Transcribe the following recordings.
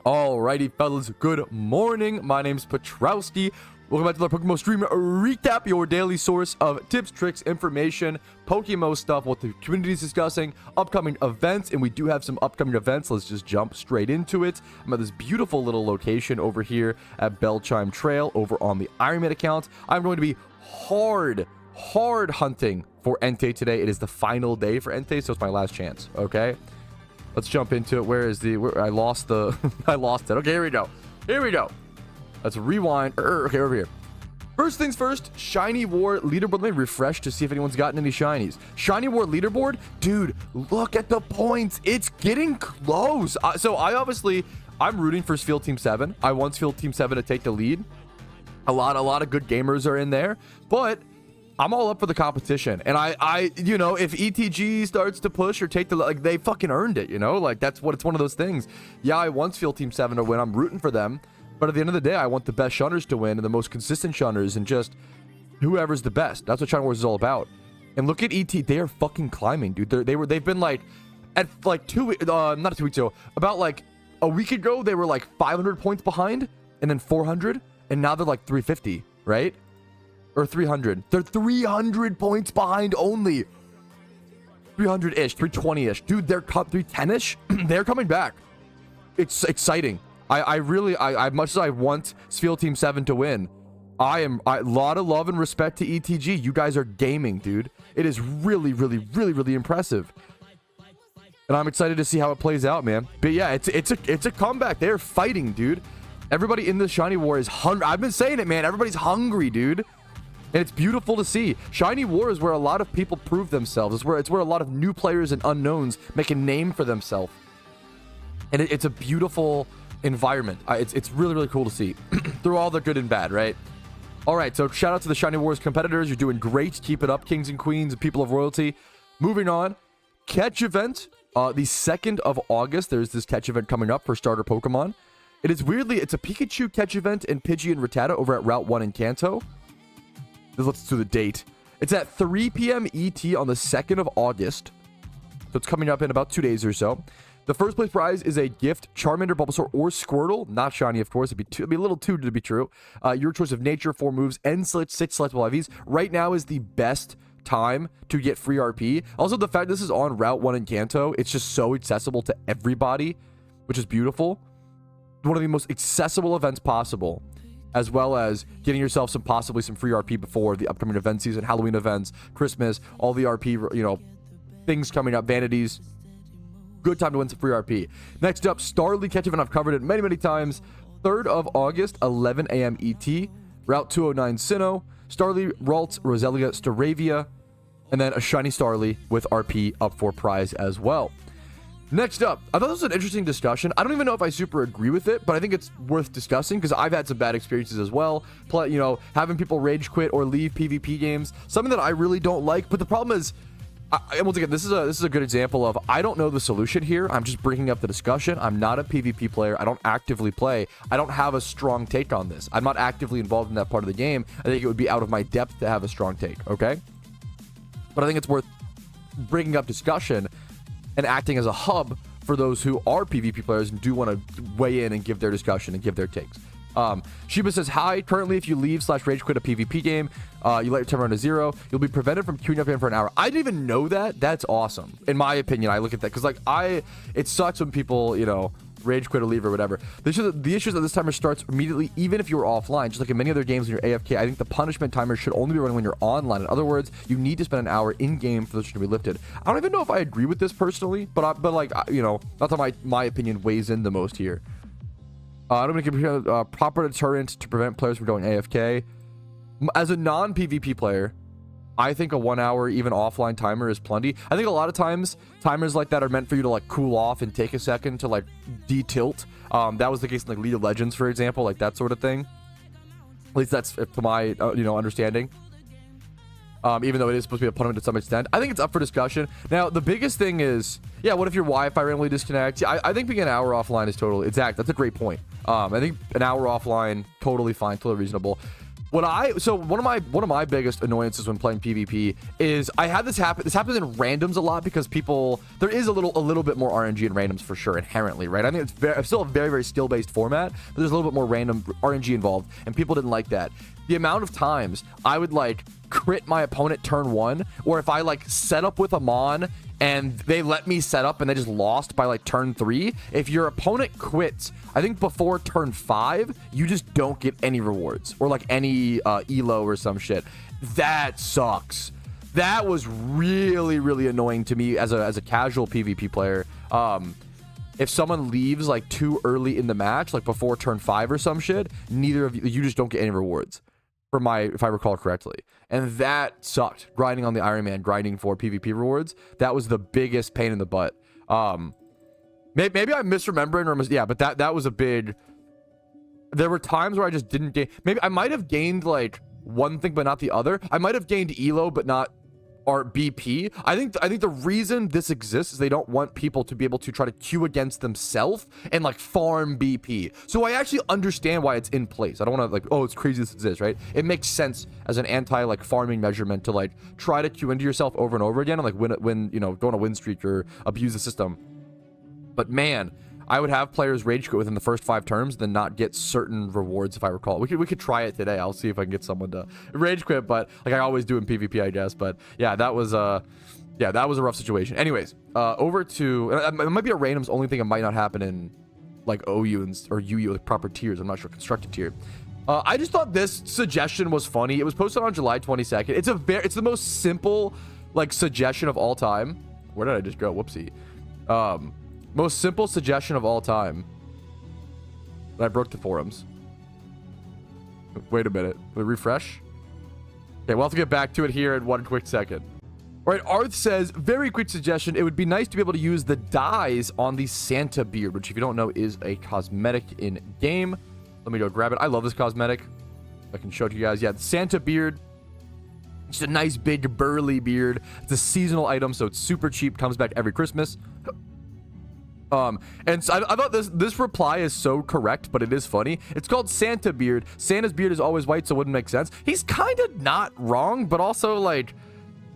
Alrighty, fellas, good morning. My name's Patrouski. Welcome back to the PokeMMO stream recap, your daily source of tips, tricks, information, PokeMMO stuff, what the community is discussing, upcoming events, and we do have some upcoming events. Let's just jump straight into it. I'm at this beautiful little location over here at Bellchime Trail over on the Iron Man account. I'm going to be hard hunting for Entei today. It is the final day for Entei, so it's my last chance, okay? Let's jump into it. Where I lost the I lost it. Okay, here we go. Let's rewind. Okay, over here. First things first, Shiny War leaderboard. Let me refresh to see if anyone's gotten any shinies. Shiny War leaderboard, dude, look at the points. It's getting close. I'm rooting for Field Team 7. I want Field Team 7 to take the lead. A lot of good gamers are in there, but I'm all up for the competition. And I you know, if ETG starts to push or take the, like, they fucking earned it, you know? Like, that's what, it's one of those things. Yeah, I want Field Team 7 to win. I'm rooting for them. But at the end of the day, I want the best shunners to win and the most consistent shunners and just whoever's the best. That's what Shiny Wars is all about. And look at ET. They are fucking climbing, dude. They've been like, at like not 2 weeks ago, about like a week ago, they were like 500 points behind and then 400. And now they're like 350, right? Or 300. They're 300 points behind only. 300-ish, 320-ish. Dude, they're 310-ish. They're coming back. It's exciting. I much as I want Field Team 7 to win, a lot of love and respect to ETG. You guys are gaming, dude. It is really impressive. And I'm excited to see how it plays out, man. But yeah, it's a comeback. They're fighting, dude. Everybody in the Shiny War is hungry. I've been saying it, man. Everybody's hungry, dude. And it's beautiful to see. Shiny War is where a lot of people prove themselves. It's where a lot of new players and unknowns make a name for themselves. And it's a beautiful environment. It's really cool to see through all the good and bad, right? All right, so shout out to the Shiny Wars competitors. You're doing great. Keep it up, kings and queens and people of royalty. Moving on, catch event, the 2nd of August. There's this catch event coming up for starter Pokemon. It's a Pikachu catch event and Pidgey and Rattata over at Route 1 in Kanto. Let's do the date. It's at 3 p.m. ET on the 2nd of August. So it's coming up in about 2 days or so. The first place prize is a gift, Charmander, Bulbasaur, or Squirtle. Not shiny, of course. It'd be a little too to be true. Your choice of nature, 4 moves, and 6 selectable IVs. Right now is the best time to get free RP. Also, the fact this is on Route 1 in Kanto, it's just so accessible to everybody, which is beautiful. One of the most accessible events possible, as well as getting yourself possibly some free RP before the upcoming event season, Halloween events, Christmas, all the RP, you know, things coming up, vanities. Good time to win some free RP. Next up, Starly catch event. I've covered it many times. 3rd of August, 11 a.m. ET, Route 209 Sinnoh, Starly, Ralts, Roselia, Staravia, and then a shiny Starly with RP up for prize as well. Next up, I thought this was an interesting discussion. I don't even know if I super agree with it, but I think it's worth discussing because I've had some bad experiences as well. You know, having people rage quit or leave PvP games, something that I really don't like. But the problem is, once again, this is a good example of I don't know the solution here. I'm just bringing up the discussion. I'm not a PvP player. I don't actively play. I don't have a strong take on this. I'm not actively involved in that part of the game. I think it would be out of my depth to have a strong take, okay? But I think it's worth bringing up discussion and acting as a hub for those who are PvP players and do want to weigh in and give their discussion and give their takes. Shiba says, hi, currently if you leave/rage quit a PvP game, you let your timer run to 0, you'll be prevented from queuing up in for an hour. I didn't even know that. That's awesome. In my opinion, I look at that because it sucks when people, you know, rage quit or leave or whatever. The issue is that this timer starts immediately even if you're offline. Just like in many other games when you're AFK, I think the punishment timer should only be running when you're online. In other words, you need to spend an hour in game for this to be lifted. I don't even know if I agree with this personally, but like, you know, not that my opinion weighs in the most here. I don't think a proper deterrent to prevent players from going AFK. As a non-PvP player, I think a 1 hour even offline timer is plenty. I think a lot of times timers like that are meant for you to like cool off and take a second to like de-tilt. That was the case in like League of Legends, for example, like that sort of thing. At least that's to my you know, understanding. Even though it is supposed to be a punishment to some extent. I think it's up for discussion. Now, the biggest thing is, yeah, what if your Wi-Fi randomly disconnects? I think being an hour offline is totally, exact. That's a great point. I think an hour offline, totally fine, totally reasonable. One of my biggest annoyances when playing PvP is I had this happen. This happens in randoms a lot because there is a little bit more RNG in randoms for sure inherently, right? I think it's still a very skill based format, but there's a little bit more random RNG involved, and people didn't like that. The amount of times I would like crit my opponent turn 1, or if I like set up with a Mon and they let me set up and they just lost by like turn 3, if your opponent quits, I think before turn 5, you just don't get any rewards or like any elo or some shit. That sucks. That was really annoying to me as a casual PvP player. If someone leaves like too early in the match, like before turn 5 or some shit, neither of you just don't get any rewards. If I recall correctly. And that sucked. Grinding on the Iron Man, grinding for PvP rewards. That was the biggest pain in the butt. Maybe I'm misremembering, yeah, but that was a big... There were times where I just didn't gain... Maybe I might have gained like one thing, but not the other. I might have gained Elo, but not or BP. I think the reason this exists is they don't want people to be able to try to queue against themselves and like farm BP. So I actually understand why it's in place. I don't want to like, oh, it's crazy this exists, right? It makes sense as an anti like farming measurement to like try to queue into yourself over and over again and like win you know, go on a win streak or abuse the system. But man, I would have players rage quit within the first 5 turns, then not get certain rewards, if I recall. We could try it today. I'll see if I can get someone to rage quit, but like I always do in PvP, I guess. But yeah, that was a rough situation. Anyways, over to it might be a randoms only thing. It might not happen in like OU or UU with proper tiers. I'm not sure, constructed tier. I just thought this suggestion was funny. It was posted on July 22nd. It's the most simple like suggestion of all time. Where did I just go? Whoopsie. Most simple suggestion of all time. And I broke the forums. Wait a minute. Will it refresh? Okay, we'll have to get back to it here in one quick second. All right, Arth says, very quick suggestion. It would be nice to be able to use the dyes on the Santa beard, which if you don't know is a cosmetic in game. Let me go grab it. I love this cosmetic. I can show it to you guys. Yeah, the Santa beard. It's a nice big burly beard. It's a seasonal item, so it's super cheap. Comes back every Christmas. And so I thought this reply is so correct, but it is funny. It's called Santa beard. Santa's beard is always white, so it wouldn't make sense. He's kind of not wrong, but also like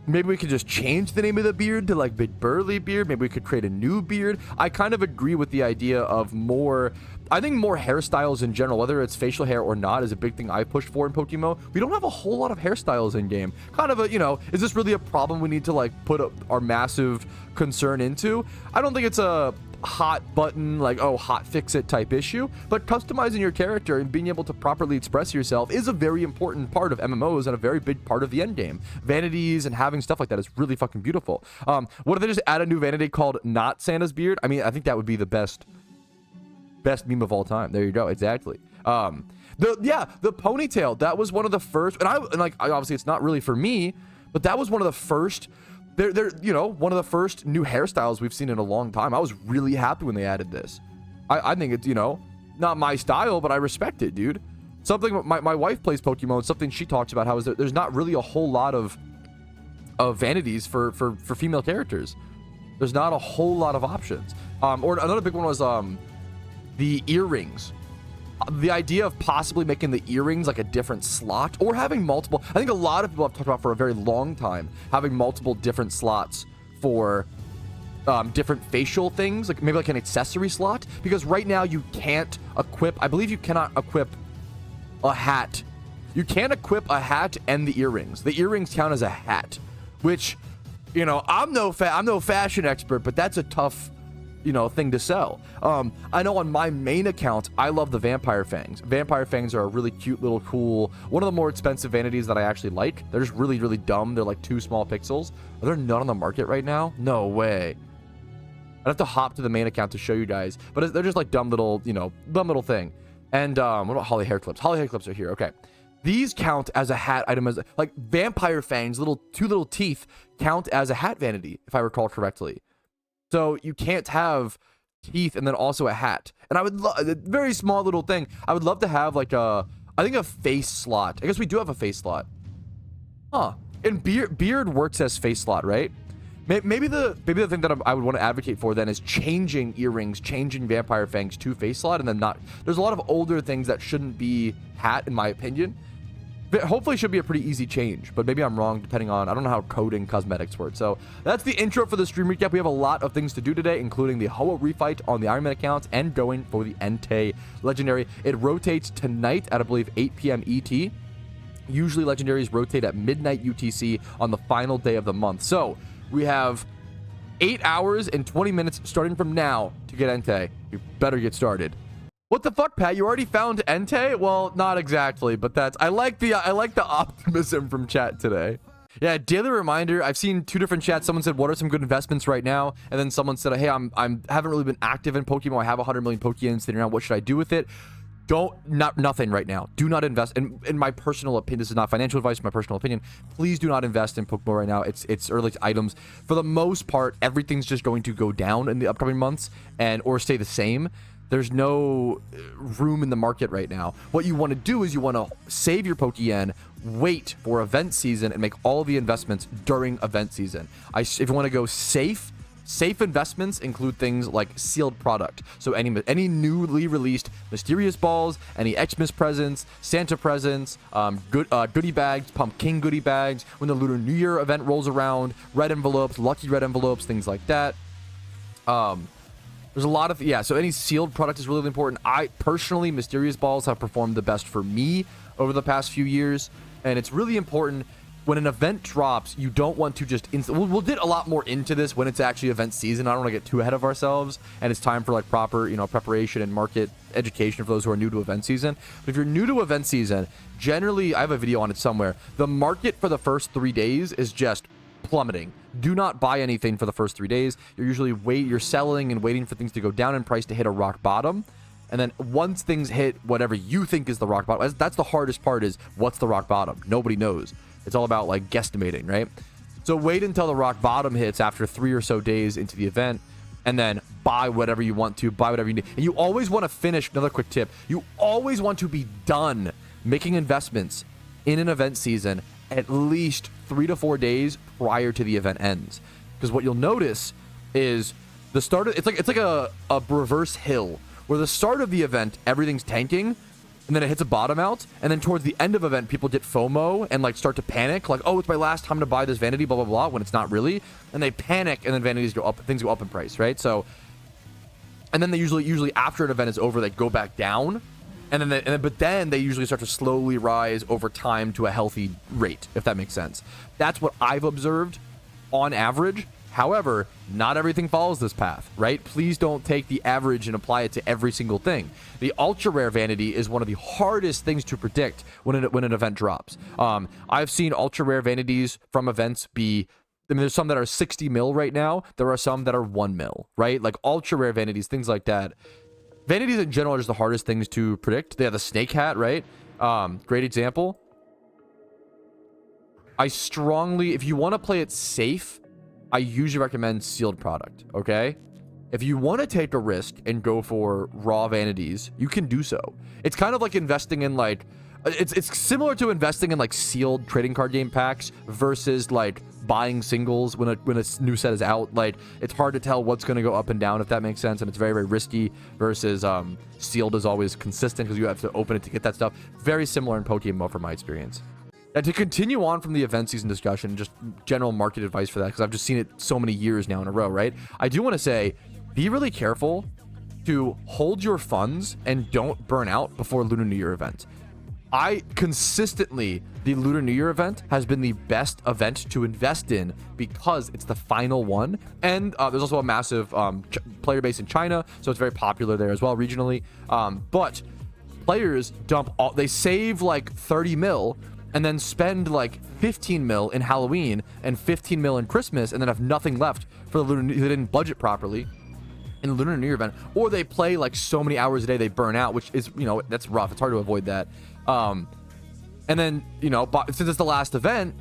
maybe we could just change the name of the beard to like big burly beard. Maybe we could create a new beard. I kind of agree with the idea of more. I think more hairstyles in general, whether it's facial hair or not, is a big thing I push for in PokeMMO. We don't have a whole lot of hairstyles in game. Kind of a, you know, is this really a problem we need to like put our massive concern into? I don't think it's a hot button like, oh, hot fix it type issue, but customizing your character and being able to properly express yourself is a very important part of MMOs and a very big part of the end game. Vanities and having stuff like that is really fucking beautiful. What if they just add a new vanity called not Santa's beard? I mean, I think that would be the best meme of all time. There you go. Exactly. The ponytail, that was one of the first, and obviously it's not really for me, but that was one of the first. They're you know, one of the first new hairstyles we've seen in a long time. I was really happy when they added this. I think it's, you know, not my style, but I respect it, dude. Something my wife plays Pokemon, and something she talks about how is there's not really a whole lot of vanities for female characters. There's not a whole lot of options. Or another big one was the earrings. The idea of possibly making the earrings like a different slot or having multiple. I think a lot of people have talked about for a very long time having multiple different slots for different facial things, like maybe like an accessory slot, because right now you can't equip. I believe you cannot equip a hat. You can't equip a hat and the earrings. The earrings count as a hat, which, you know, I'm no fashion expert, but that's a tough, you know, thing to sell. I know on my main account, I love the vampire fangs. Vampire fangs are a really cute little cool, one of the more expensive vanities that I actually like. They're just really dumb. They're like 2 small pixels. Are there none on the market right now? No way. I'd have to hop to the main account to show you guys, but they're just like dumb little, you know, dumb little thing. And what about holly hair clips? Holly hair clips are here. Okay. These count as a hat item, as like vampire fangs, 2 little teeth count as a hat vanity, if I recall correctly. So you can't have teeth and then also a hat. And I would love a very small little thing. I would love to have like I think a face slot. I guess we do have a face slot. Huh. And beard works as face slot, right? Maybe the thing that I would want to advocate for then is changing earrings, changing vampire fangs to face slot, and then not. There's a lot of older things that shouldn't be hat, in my opinion. hopefully should be a pretty easy change, but maybe I'm wrong depending on, I don't know how coding cosmetics work. So that's the intro for the stream recap. We have a lot of things to do today, including the Hoa refight on the Iron Man accounts and going for the Entei legendary. It rotates tonight at, I believe, 8 p.m. ET. Usually legendaries rotate at midnight UTC on the final day of the month. So we have 8 hours and 20 minutes starting from now to get Entei. You better get started. What the fuck, Pat? You already found Entei? Well, not exactly, but that's, I like the optimism from chat today. Yeah, daily reminder. I've seen 2 different chats. Someone said, "What are some good investments right now?" And then someone said, "Hey, I haven't really been active in PokeMMO. I have 100 million Pokeyen sitting around. What should I do with it?" Nothing right now. Do not invest. In my personal opinion, this is not financial advice, my personal opinion. Please do not invest in PokeMMO right now. It's early items. For the most part, everything's just going to go down in the upcoming months or stay the same. There's no room in the market right now. What you want to do is you want to save your Pokeyen, wait for event season, and make all the investments during event season. If you want to go safe investments include things like sealed product. So any newly released mysterious balls, any Xmas presents, Santa presents, goodie bags, pumpkin goodie bags, when the Lunar New Year event rolls around, red envelopes, lucky red envelopes, things like that. There's a lot of, so any sealed product is really important. I personally, mysterious balls have performed the best for me over the past few years, and it's really important when an event drops. You don't want to just we'll get a lot more into this when it's actually event season. I don't want to get too ahead of ourselves, and it's time for like proper preparation and market education for those who are new to event season. But if you're new to event season, generally, I have a video on it somewhere, the market for the first 3 days is just plummeting. Do not buy anything for the first 3 days. You're usually you're selling and waiting for things to go down in price to hit a rock bottom. And then once things hit whatever you think is the rock bottom, that's the hardest part, is what's the rock bottom? Nobody knows. It's all about like guesstimating, right? So wait until the rock bottom hits after 3 or so days into the event, and then buy whatever you want to, buy whatever you need. And you always want to finish, another quick tip, you always want to be done making investments in an event season at least 3 to 4 days prior to the event ends. Because what you'll notice is the start of, it's like a reverse hill, where the start of the event, everything's tanking, and then it hits a bottom out, and then towards the end of event, people get FOMO and like start to panic, like, oh, it's my last time to buy this vanity, blah, blah, blah, when it's not really. And they panic, and then vanities go up, things go up in price, right? So, and then they usually after an event is over, they go back down. But then they usually start to slowly rise over time to a healthy rate, if that makes sense. That's what I've observed on average. However, not everything follows this path, right? Please don't take the average and apply it to every single thing. The ultra rare vanity is one of the hardest things to predict when an event drops. I've seen ultra rare vanities from events be, there's some that are 60 mil right now. There are some that are 1 mil, right? Like ultra rare vanities, things like that. Vanities in general are just the hardest things to predict. They have the snake hat, right? Great example. If you want to play it safe, I usually recommend sealed product, okay? If you want to take a risk and go for raw vanities, you can do so. It's kind of like investing in like, it's similar to investing in like sealed trading card game packs versus like buying singles when a new set is out. Like, it's hard to tell what's going to go up and down, if that makes sense, and it's very, very risky, versus sealed is always consistent because you have to open it to get that stuff. Very similar in PokeMMO from my experience. And to continue on from the event season discussion, just general market advice for that, because I've just seen it so many years now in a row, right? I do want to say, be really careful to hold your funds and don't burn out before Lunar New Year event. The Lunar New Year event has been the best event to invest in because it's the final one. And there's also a massive player base in China, so it's very popular there as well regionally. But players they save like 30 mil and then spend like 15 mil in Halloween and 15 mil in Christmas, and then have nothing left for the Lunar New Year. They didn't budget properly in the Lunar New Year event, or they play like so many hours a day they burn out, which is, that's rough. It's hard to avoid that. And then, since it's the last event,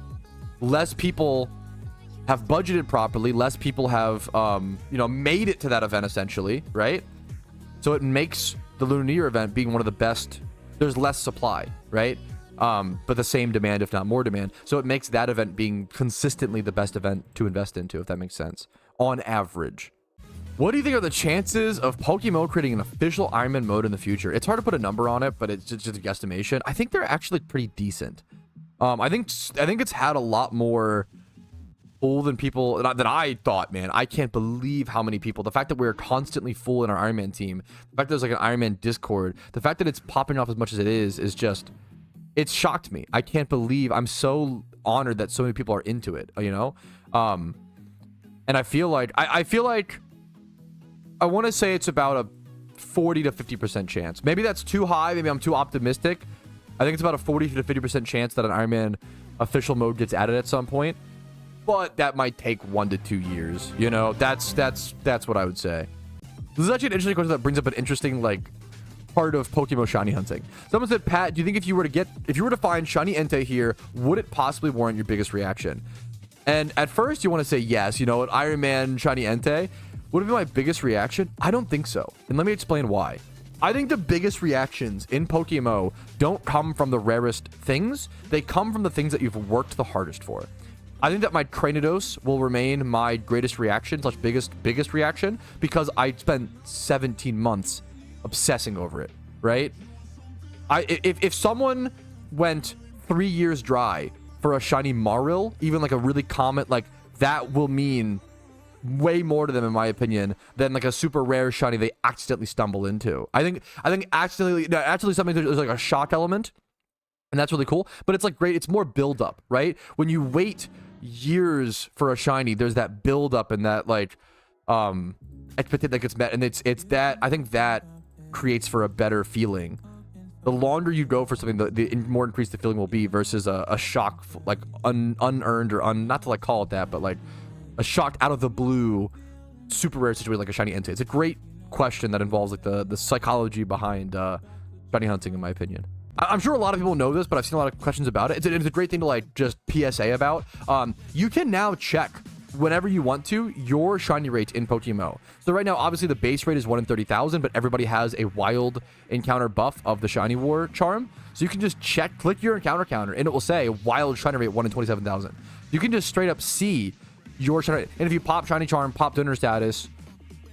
less people have budgeted properly, less people have, made it to that event essentially, right? So it makes the Lunar New Year event being one of the best. There's less supply, right? But the same demand, if not more demand. So it makes that event being consistently the best event to invest into, if that makes sense, on average. What do you think are the chances of PokeMMO creating an official Iron Man mode in the future? It's hard to put a number on it, but it's just a guesstimation. I think they're actually pretty decent. I think it's had a lot more full than people that I thought, man. I can't believe how many people. The fact that we're constantly full in our Iron Man team, the fact that there's like an Iron Man Discord, the fact that it's popping off as much as it is just, it's shocked me. I can't believe. I'm so honored that so many people are into it, you know. And I feel like I feel like I want to say it's about a 40 to 50% chance. Maybe that's too high. Maybe I'm too optimistic. I think it's about a 40 to 50% chance that an Iron Man official mode gets added at some point. But that might take 1 to 2 years. You know, that's what I would say. This is actually an interesting question that brings up an interesting like part of PokeMMO shiny hunting. Someone said, Pat, do you think if you were to find shiny Entei here, would it possibly warrant your biggest reaction? And at first you want to say yes, you know, an Iron Man shiny Entei. Would it be my biggest reaction? I don't think so. And let me explain why. I think the biggest reactions in PokeMMO don't come from the rarest things. They come from the things that you've worked the hardest for. I think that my Cranidos will remain my greatest reaction / biggest reaction because I spent 17 months obsessing over it, right? If someone went 3 years dry for a shiny Maril, even like a really common, like that will mean way more to them, in my opinion, than like a super rare shiny they accidentally stumble into. I think accidentally something, there's like a shock element, and that's really cool, but it's like great. It's more build up, right? When you wait years for a shiny, there's that build up and that like expectation that gets met, and it's that I think that creates for a better feeling. The longer you go for something, the more increased the feeling will be versus a shock, like unearned or not to like call it that, but like a shocked out of the blue super rare situation like a shiny Entei. It's a great question that involves like the psychology behind shiny hunting, in my opinion. I'm sure a lot of people know this, but I've seen a lot of questions about it. It's a great thing to like just PSA about. You can now check whenever you want to your shiny rate in PokeMMO. So right now, obviously the base rate is 1 in 30,000, but everybody has a wild encounter buff of the shiny war charm. So you can just click your encounter counter, and it will say wild shiny rate 1 in 27,000. You can just straight up see your shiny rate. And if you pop shiny charm, pop donor status,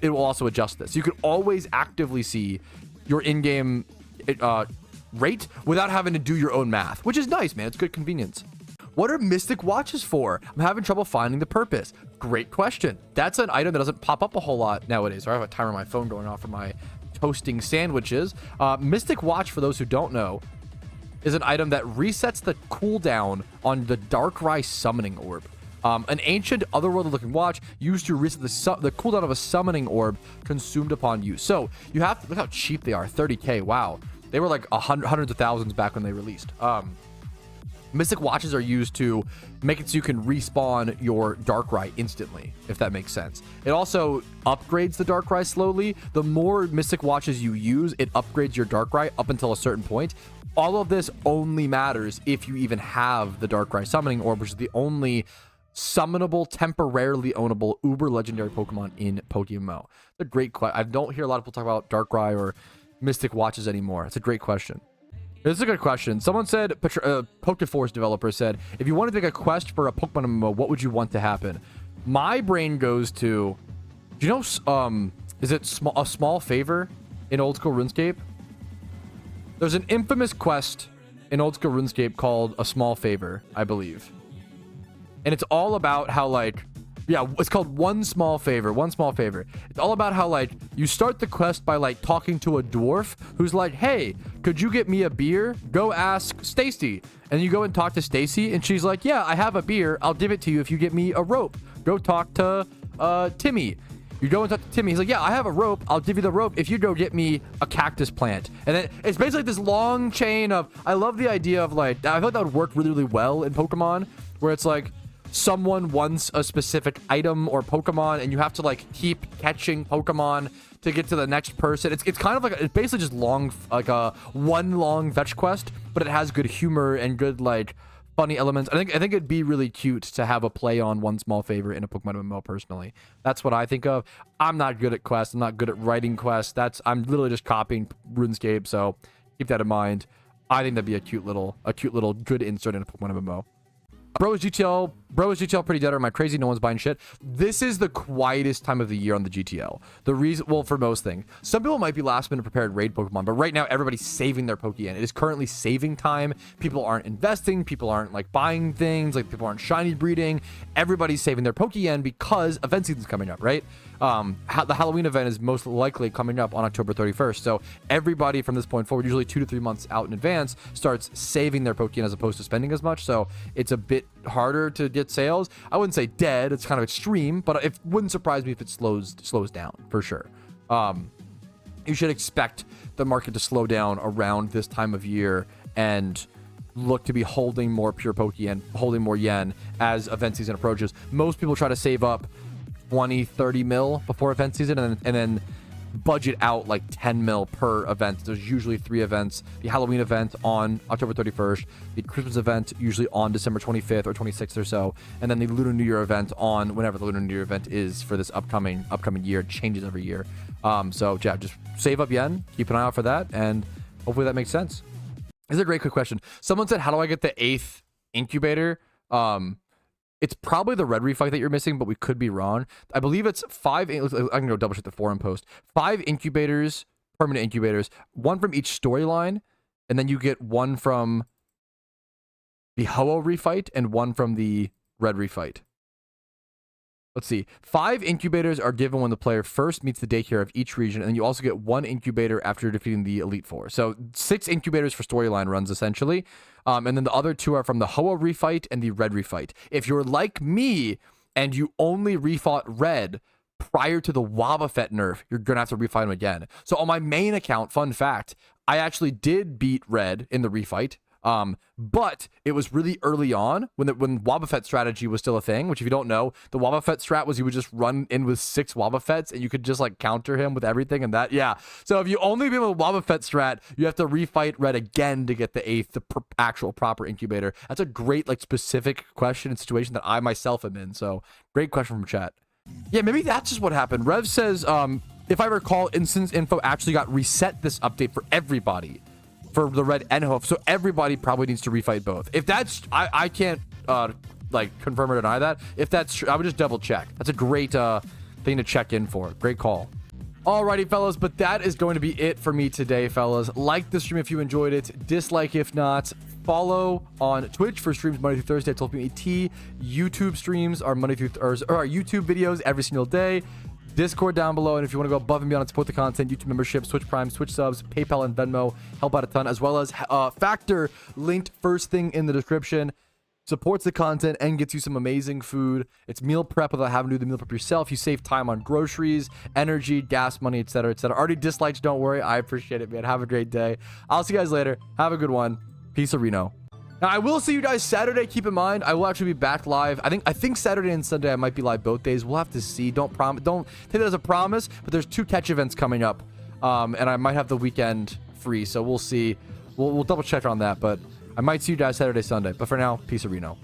it will also adjust this. You can always actively see your in-game rate without having to do your own math, which is nice, man. It's good convenience. What are mystic watches for? I'm having trouble finding the purpose. Great question. That's an item that doesn't pop up a whole lot nowadays. I have a timer on my phone going off for my toasting sandwiches. Mystic watch, for those who don't know, is an item that resets the cooldown on the Darkrai summoning orb. An ancient otherworldly looking watch used to reset the cooldown of a summoning orb consumed upon use. So you have to look how cheap they are. 30k. Wow. They were like hundreds of thousands back when they released. Mystic watches are used to make it so you can respawn your Darkrai instantly, if that makes sense. It also upgrades the Darkrai slowly. The more Mystic watches you use, it upgrades your Darkrai up until a certain point. All of this only matters if you even have the Darkrai summoning orb, which is the only summonable, temporarily ownable, uber legendary Pokemon in PokeMMO. It's a great question. I don't hear a lot of people talk about Darkrai or Mystic watches anymore. It's a great question. This is a good question. Someone said, PokeForce developer said, if you wanted to make a quest for a PokeMMO, what would you want to happen? My brain goes to, do you know, is it a small favor in old school RuneScape? There's an infamous quest in old school RuneScape called a small favor, I believe. And it's all about how like, yeah, it's called One Small Favor. It's all about how, like, you start the quest by, like, talking to a dwarf who's like, hey, could you get me a beer? Go ask Stacy. And you go and talk to Stacy, and she's like, yeah, I have a beer. I'll give it to you if you get me a rope. Go talk to Timmy. You go and talk to Timmy. He's like, yeah, I have a rope. I'll give you the rope if you go get me a cactus plant. And then it's basically this long chain of, I love the idea of, like, I feel like that would work really, really well in Pokemon, where it's like, someone wants a specific item or Pokemon, and you have to like keep catching Pokemon to get to the next person. It's kind of like it's basically just long, like a one long fetch quest, but it has good humor and good like funny elements. I think it'd be really cute to have a play on One Small Favor in a Pokemon MMO. Personally, that's what I think of. I'm not good at quests. I'm not good at writing quests. I'm literally just copying RuneScape. So keep that in mind. I think that'd be a cute little good insert in a Pokemon MMO. Bro, is GTL pretty dead, or am I crazy? No one's buying shit. This is the quietest time of the year on the GTL. The reason, well, for most things. Some people might be last minute prepared raid Pokemon, but right now everybody's saving their Pokeyen. It is currently saving time. People aren't investing. People aren't like buying things. Like people aren't shiny breeding. Everybody's saving their Pokeyen because event season's coming up, right? The Halloween event is most likely coming up on October 31st. So everybody from this point forward, usually 2 to 3 months out in advance, starts saving their Pokeyen as opposed to spending as much. So it's a bit harder to get sales. I wouldn't say dead. It's kind of extreme, but it wouldn't surprise me if it slows down for sure. You should expect the market to slow down around this time of year and look to be holding more pure Pokeyen, holding more yen as event season approaches. Most people try to save up 20-30 mil before event season and then budget out like 10 mil per event. There's usually 3 events: the Halloween event on October 31st, the Christmas event usually on December 25th or 26th or so, and then the Lunar New Year event on whenever the Lunar New Year event is for this upcoming year. It changes every year. So yeah, just save up yen, keep an eye out for that, and hopefully that makes sense. This is a great quick question. Someone said, how do I get the 8th incubator? It's probably the red refight that you're missing, but we could be wrong. I believe it's 5. I can go double check the forum post. 5 incubators, permanent incubators, 1 from each storyline, and then you get 1 from the Ho-Oh refight and 1 from the red refight. Let's see. 5 incubators are given when the player first meets the daycare of each region, and then you also get 1 incubator after defeating the Elite Four. So 6 incubators for storyline runs, essentially. And then the other 2 are from the Ho-Oh refight and the red refight. If you're like me and you only refought red prior to the Wobbuffet nerf, you're going to have to refight them again. So on my main account, fun fact, I actually did beat red in the refight. But it was really early on when Wobbuffet strategy was still a thing, which if you don't know, the Wobbuffet strat was you would just run in with 6 Wobbuffets and you could just like counter him with everything and that. Yeah. So if you only be with Wobbuffet strat, you have to refight red again to get the 8th, the actual proper incubator. That's a great like specific question and situation that I myself am in. So great question from chat. Yeah, maybe that's just what happened. Rev says, if I recall, instance info actually got reset this update for everybody. For the red and Ho, so everybody probably needs to refight both. If that's, I can't like confirm or deny that. If that's true, I would just double check. That's a great thing to check in for. Great call. Alrighty, fellas, but that is going to be it for me today, fellas. Like the stream if you enjoyed it. Dislike if not. Follow on Twitch for streams Monday through Thursday at 12 p.m. ET. YouTube streams are Monday through or our YouTube videos every single day. Discord down below, and if you want to go above and beyond and support the content, YouTube memberships, Twitch Prime, Twitch subs, PayPal, and Venmo help out a ton, as well as Factor linked first thing in the description. Supports the content and gets you some amazing food. It's meal prep without having to do the meal prep yourself. You save time on groceries, energy, gas money, etc., etc. Already disliked, don't worry. I appreciate it, man. Have a great day. I'll see you guys later. Have a good one. Peace, Reno. Now, I will see you guys Saturday. Keep in mind, I will actually be back live. I think Saturday and Sunday I might be live both days. We'll have to see. Don't take that as a promise. But there's 2 catch events coming up, and I might have the weekend free. So we'll see. We'll double check on that. But I might see you guys Saturday, Sunday. But for now, peace, Reno.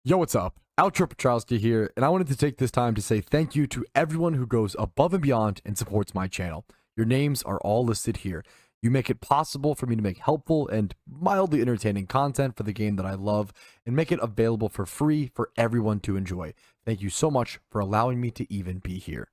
Yo, what's up? Outro Patrouski here, and I wanted to take this time to say thank you to everyone who goes above and beyond and supports my channel. Your names are all listed here. You make it possible for me to make helpful and mildly entertaining content for the game that I love and make it available for free for everyone to enjoy. Thank you so much for allowing me to even be here.